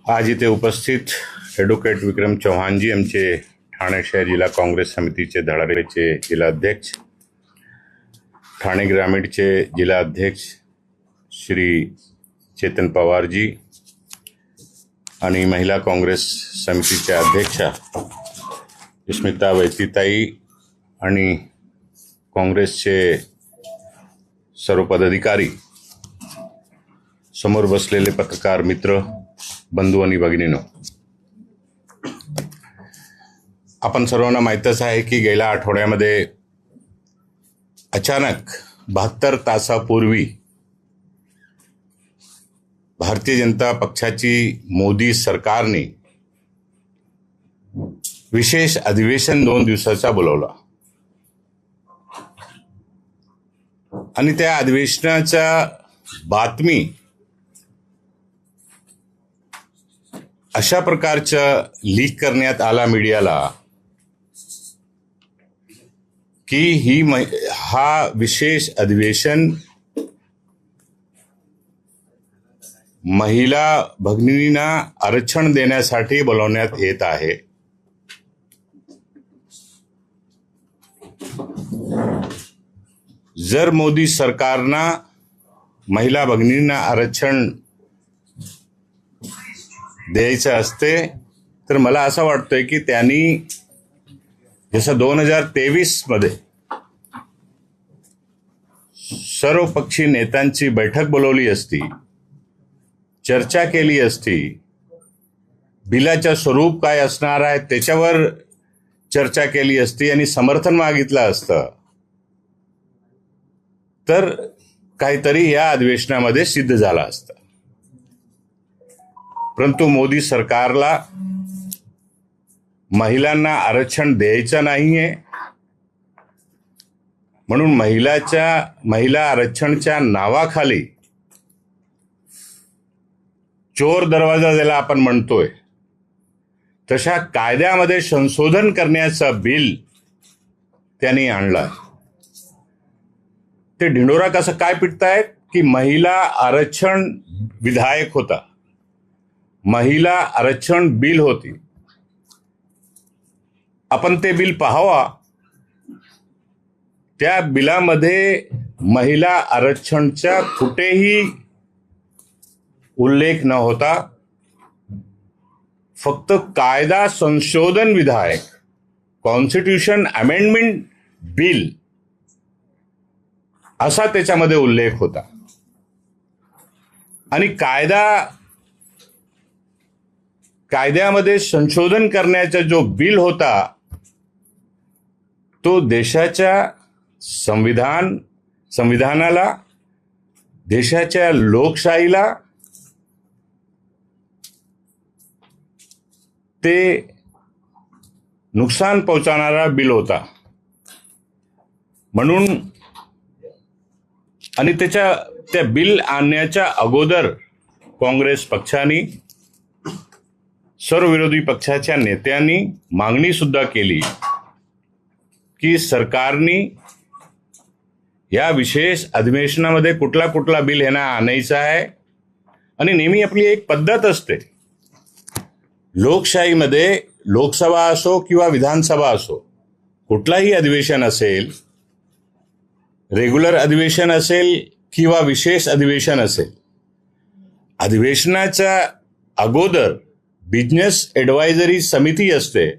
आज इथे उपस्थित ॲडव्होकेट विक्रम चव्हाणजी आमचे ठाणे शहर जिल्हा काँग्रेस समितीचे धडाडीचे जिल्हाध्यक्ष, ठाणे ग्रामीणचे जिल्हाध्यक्ष श्री चेतन पवारजी आणि महिला काँग्रेस समितीच्या अध्यक्षा स्मिता वैतीताई आणि काँग्रेसचे सर्व पदाधिकारी, समोर बसलेले पत्रकार मित्र, बंधू आणि भगिनींनो, आपण सर्वांना माहीतच आहे की गेल्या आठवड्यामध्ये अचानक 72 तासापूर्वी भारतीय जनता पक्षाची मोदी सरकारने विशेष अधिवेशन 2 दिवसाचा बोलवला आणि त्या अधिवेशनाच्या बातमी अशा प्रकारचं लीक करण्यात आला मीडियाला की हा विशेष अधिवेशन महिला भगिनींना आरक्षण देण्यासाठी बोलवण्यात येत आहे. जर मोदी सरकारनं महिला भगिनींना आरक्षण द्यायचं असते तर मला असं वाटतंय की त्यांनी जसं 2023 मध्ये सर्व पक्षी नेत्यांची बैठक बोलवली असती, चर्चा केली असती, बिलाचं स्वरूप काय असणार आहे त्याच्यावर चर्चा केली असती आणि समर्थन मागितलं असतं तर काहीतरी या अधिवेशनामध्ये सिद्ध झालं असतं. परंतु मोदी सरकारला महिलांना आरक्षण द्यायचं नाहीये म्हणून महिला आरक्षणच्या नावाखाली चोर दरवाजा ज्याला आपण म्हणतोय तशा कायद्यामध्ये संशोधन करण्याचं बिल त्यांनी आणलं. ते ढिंडोरा कसं काय पिटतायत की महिला आरक्षण विधायक होता, महिला आरक्षण बिल होती, आपण ते बिल पाहावा. त्या बिलामध्ये महिला आरक्षणचा कुठेही उल्लेख न होता, फक्त कायदा संशोधन विधायक कॉन्स्टिट्यूशन अमेंडमेंट बिल असा त्याच्यामध्ये उल्लेख होता. आणि कायद्यामध्ये संशोधन करण्याचा जो बिल होता तो देशाच्या संविधानाला, देशाच्या लोकशाहीला ते नुकसान पोहोचवणारा बिल होता. म्हणून आणि त्या बिल आणण्याच्या अगोदर काँग्रेस पक्षाने, सर्व विरोधी पक्षाच्या नेत्यांनी मागणी सुद्धा केली की सरकारने या विशेष अधिवेशनामध्ये कुठला बिल ह्यांना आणायचा आहे. आणि नेहमी आपली एक पद्धत असते लोकशाहीमध्ये, लोकसभा असो किंवा विधानसभा असो, कुठलाही अधिवेशन असेल, रेग्युलर अधिवेशन असेल किंवा विशेष अधिवेशन असेल, अधिवेशनाच्या अगोदर बिझनेस ॲडवायझरी समिती असते,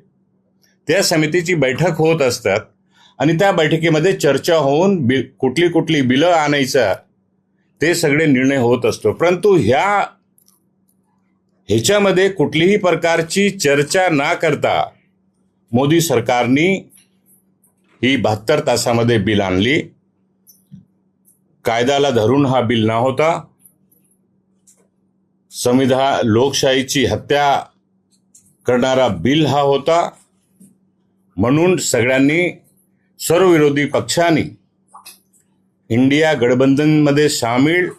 त्या समितीची बैठक होत असतात आणि त्या बैठकीमध्ये चर्चा होऊन कुठली बिलं आणायचा ते सगळे निर्णय होत असतो. परंतु ह्याच्यामध्ये कुठलीही प्रकारची चर्चा न करता मोदी सरकारने ही 72 तासामध्ये बिल आणली. कायद्याला धरून हा बिल न होता, लोकशाहीची हत्या करणारा बिल हा होता. म्हणून सगळ्यांनी, सर्व विरोधी पक्षांनी इंडिया गठबंधनमध्ये सामील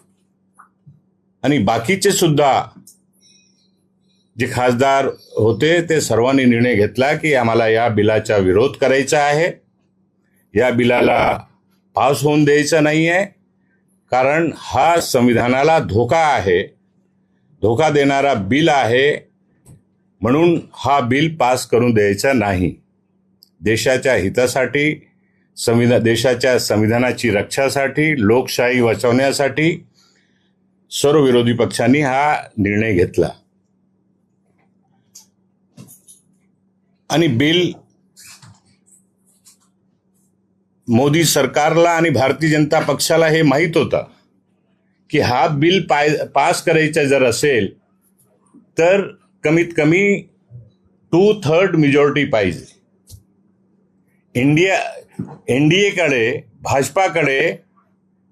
आणि बाकीचे सुद्धा जे खासदार होते ते सर्वांनी निर्णय घेतला की आम्हाला या बिलाचा विरोध करायचा आहे, या बिलाला पास होऊन द्यायचा नाही आहे, कारण हा संविधानाला धोका आहे. धोका देणारा बिल आहे म्हणून हा बिल पास करून द्यायचा नाही. देशाच्या हितासाठी, देशाच्या संविधानाची रक्षासाठी, लोकशाही वाचवण्यासाठी सर्व विरोधी पक्षांनी हा निर्णय घेतला आणि बिल मोदी सरकारला आणि भारतीय जनता पक्षाला हे माहीत होतं की हा बिल पास करायचा जर असेल तर कमीत कमी 2/3 मेजॉरिटी पाहिजे. एनडीएकडे,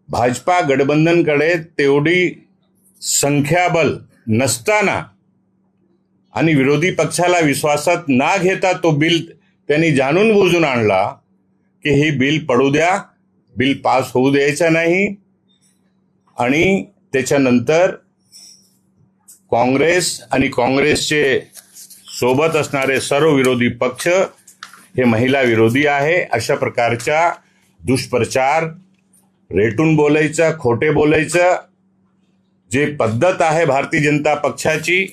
भाजपा गठबंधनकडे तेवढी संख्याबळ नसताना आणि विरोधी पक्षाला विश्वासात न घेता तो बिल त्यांनी जाणून बुजून आणला की ही बिल पडू द्या, बिल पास होऊ द्यायचं नाही. आणि त्याच्यानंतर काँग्रेस आणि काँग्रेसचे सोबत असणारे सर्व विरोधी पक्ष हे महिला विरोधी आहे अशा प्रकारच्या दुष्प्रचार, रेटून बोलायचं, खोटे बोलायचं जे पद्धत आहे भारतीय जनता पक्षाची,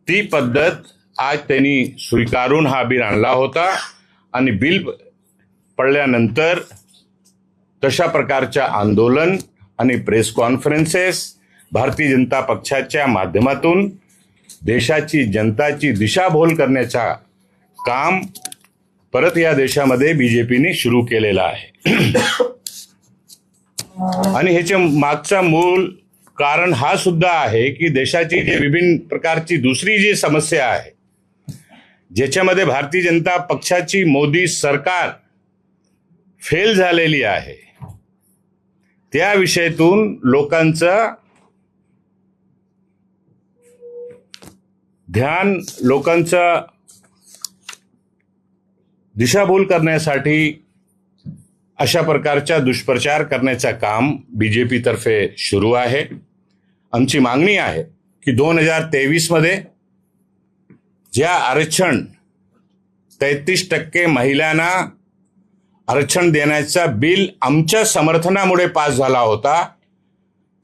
ती पद्धत आज त्यांनी स्वीकारून हा बिल आणला होता. आणि बिल पडल्यानंतर तशा प्रकारच्या आंदोलन आणि प्रेस कॉन्फरन्सेस भारतीय जनता पक्षाच्या माध्यमातून देशाची, जनताची दिशाभूल करण्याचा काम परत या देशामध्ये बीजेपीने सुरू केलेला आहे. आणि ह्याच्या मागचा मूळ कारण हा सुद्धा आहे की देशाची जी विभिन्न प्रकारची दुसरी जी समस्या आहे ज्याच्यामध्ये भारतीय जनता पक्षाची मोदी सरकार फेल झालेली आहे, त्या विषयातून लोकांचं ध्यान, लोकांचं दिशाभूल करण्यासाठी अशा प्रकारचा दुष्प्रचार करण्याचं काम बीजेपी तर्फे सुरू आहे. आमची मागणी आहे की 2023 मध्ये ज्या आरक्षण 33% महिलांना आरक्षण देण्याचा बिल आमच्या समर्थनामुळे पास झाला होता,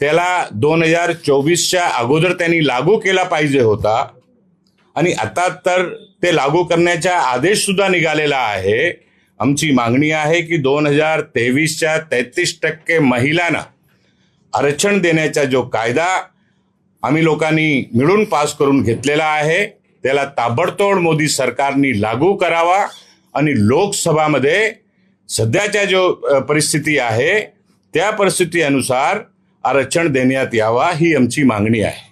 त्याला 2024च्या अगोदर त्यांनी लागू केला पाहिजे होता. आणि आता तर ते लागू करण्याचा आदेश सुद्धा निघालेला आहे. आमची मागणी आहे की 2023च्या 33% महिलांना आरक्षण देण्याचा जो कायदा आम्ही लोकांनी मिळून पास करून घेतलेला आहे त्याला ताबडतोब मोदी सरकारने लागू करावा आणि लोकसभामध्ये सध्याच्या जो परिस्थिती आहे त्या परिस्थितीनुसार आरक्षण देण्यात यावा, ही आमची मागणी आहे.